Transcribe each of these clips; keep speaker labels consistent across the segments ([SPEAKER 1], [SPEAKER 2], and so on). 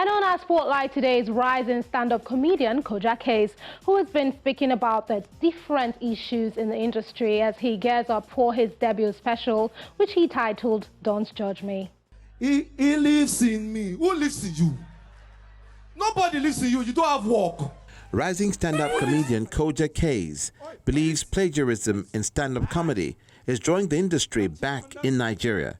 [SPEAKER 1] And on our spotlight today is rising stand-up comedian Kojah Kaze, who has been speaking about the different issues in the industry as he gears up for his debut special, which he titled Don't Judge Me.
[SPEAKER 2] He lives in me. Who lives in you? Nobody lives in you. You don't have work.
[SPEAKER 3] Rising stand-up comedian Kojah Kaze believes plagiarism in stand-up comedy is drawing the industry back in Nigeria.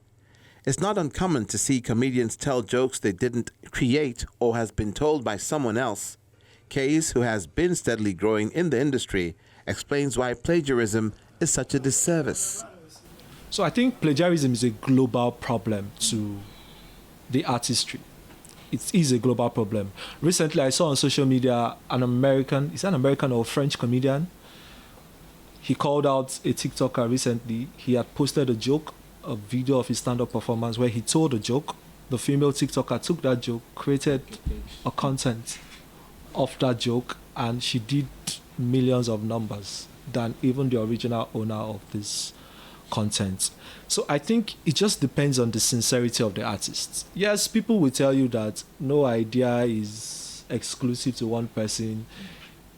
[SPEAKER 3] It's not uncommon to see comedians tell jokes they didn't create or has been told by someone else. Kaze, who has been steadily growing in the industry, explains why plagiarism is such a disservice.
[SPEAKER 4] So I think plagiarism is a global problem to the artistry. It is a global problem. Recently, I saw on social media an American or French comedian. He called out a TikToker recently. He had posted a video of his stand-up performance where he told a joke. The female TikToker took that joke, created a content of that joke, and she did millions of numbers than even the original owner of this content. So I think it just depends on the sincerity of the artist. Yes, people will tell you that no idea is exclusive to one person.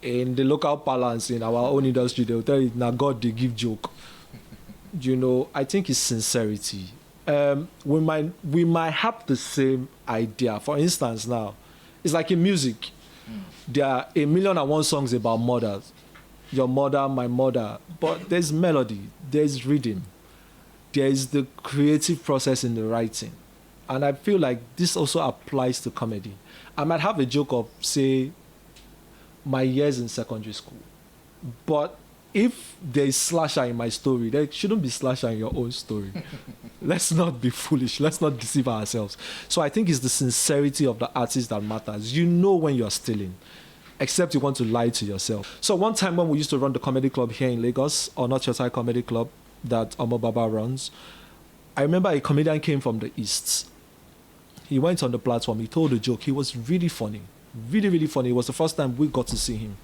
[SPEAKER 4] In the local parlance in our own industry, they'll tell you, now God, they give joke. You know, I think it's sincerity. We might have the same idea. For instance, now, it's like in music. There are 1,000,001 songs about mothers. Your mother, my mother. But there's melody, there's rhythm, there is the creative process in the writing. And I feel like this also applies to comedy. I might have a joke of, say, my years in secondary school. But if there is slasher in my story, there shouldn't be slasher in your own story. Let's not be foolish. Let's not deceive ourselves. So I think it's the sincerity of the artist that matters. You know when you're stealing, except you want to lie to yourself. So one time when we used to run the comedy club here in Lagos, or Not Your Tie Comedy Club that Omo Baba runs, I remember a comedian came from the East. He went on the platform, he told a joke. He was really funny, really, really funny. It was the first time we got to see him.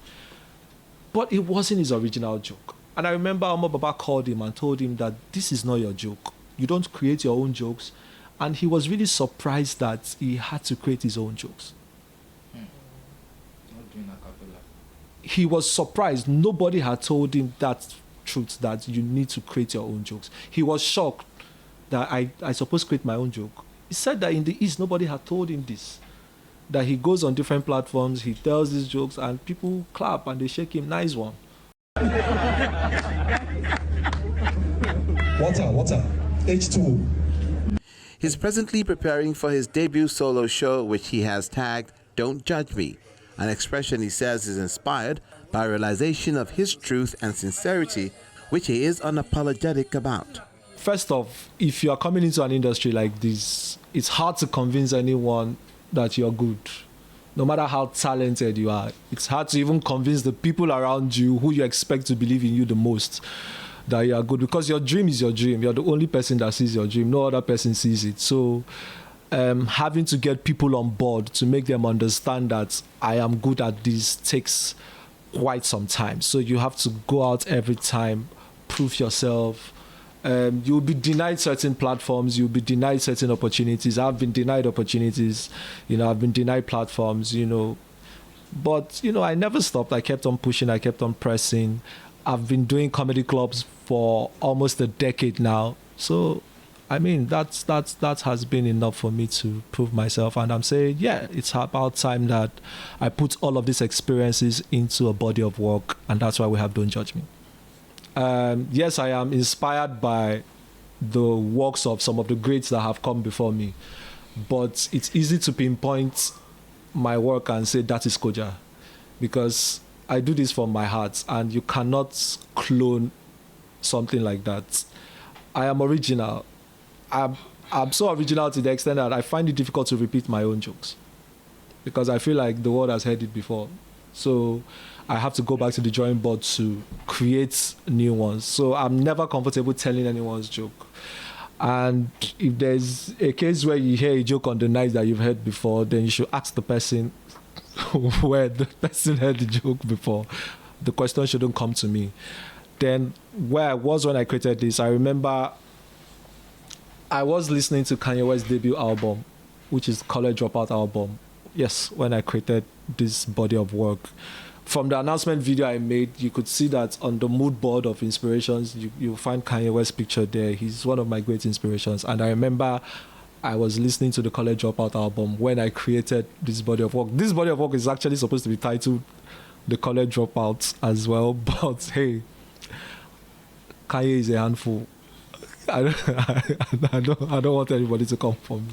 [SPEAKER 4] But it wasn't his original joke. And I remember Omo Baba called him and told him that this is not your joke. You don't create your own jokes. And he was really surprised that he had to create his own jokes. He was surprised. Nobody had told him that truth, that you need to create your own jokes. He was shocked that I supposed to create my own joke. He said that in the East, nobody had told him this. That he goes on different platforms, he tells these jokes, and people clap and they shake him, nice one.
[SPEAKER 5] Water, H2O.
[SPEAKER 3] He's presently preparing for his debut solo show, which he has tagged Don't Judge Me, an expression he says is inspired by a realization of his truth and sincerity, which he is unapologetic about.
[SPEAKER 4] First off, if you are coming into an industry like this, it's hard to convince anyone that you're good. No matter how talented you are, it's hard to even convince the people around you who you expect to believe in you the most that you are good, because your dream is your dream. You're the only person that sees your dream. No other person sees it. So having to get people on board to make them understand that I am good at this takes quite some time. So you have to go out every time, prove yourself. You'll be denied certain platforms, you'll be denied certain opportunities. I've been denied opportunities, I've been denied platforms, But, I never stopped. I kept on pushing, I kept on pressing. I've been doing comedy clubs for almost a decade now. So, that has been enough for me to prove myself. And I'm saying, yeah, it's about time that I put all of these experiences into a body of work. And that's why we have Don't Judge Me. Yes, I am inspired by the works of some of the greats that have come before me. But it's easy to pinpoint my work and say that is Kojah, because I do this from my heart, and you cannot clone something like that. I am original. I'm so original to the extent that I find it difficult to repeat my own jokes, because I feel like the world has heard it before. So I have to go back to the drawing board to create new ones. So I'm never comfortable telling anyone's joke. And if there's a case where you hear a joke on the night that you've heard before, then you should ask the person where the person heard the joke before. The question shouldn't come to me. Then where I was when I created this, I remember I was listening to Kanye West's debut album, which is College Dropout album, Yes, when I created this body of work. From the announcement video I made, you could see that on the mood board of inspirations, you'll find Kanye West's picture there. He's one of my great inspirations. And I remember I was listening to the College Dropout album when I created this body of work. This body of work is actually supposed to be titled The College Dropout as well. But hey, Kanye is a handful. I don't want anybody to come for me.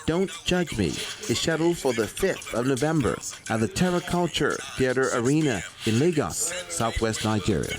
[SPEAKER 3] Don't Judge Me is scheduled for the 5th of November at the Terra Culture Theatre Arena in Lagos, Southwest Nigeria.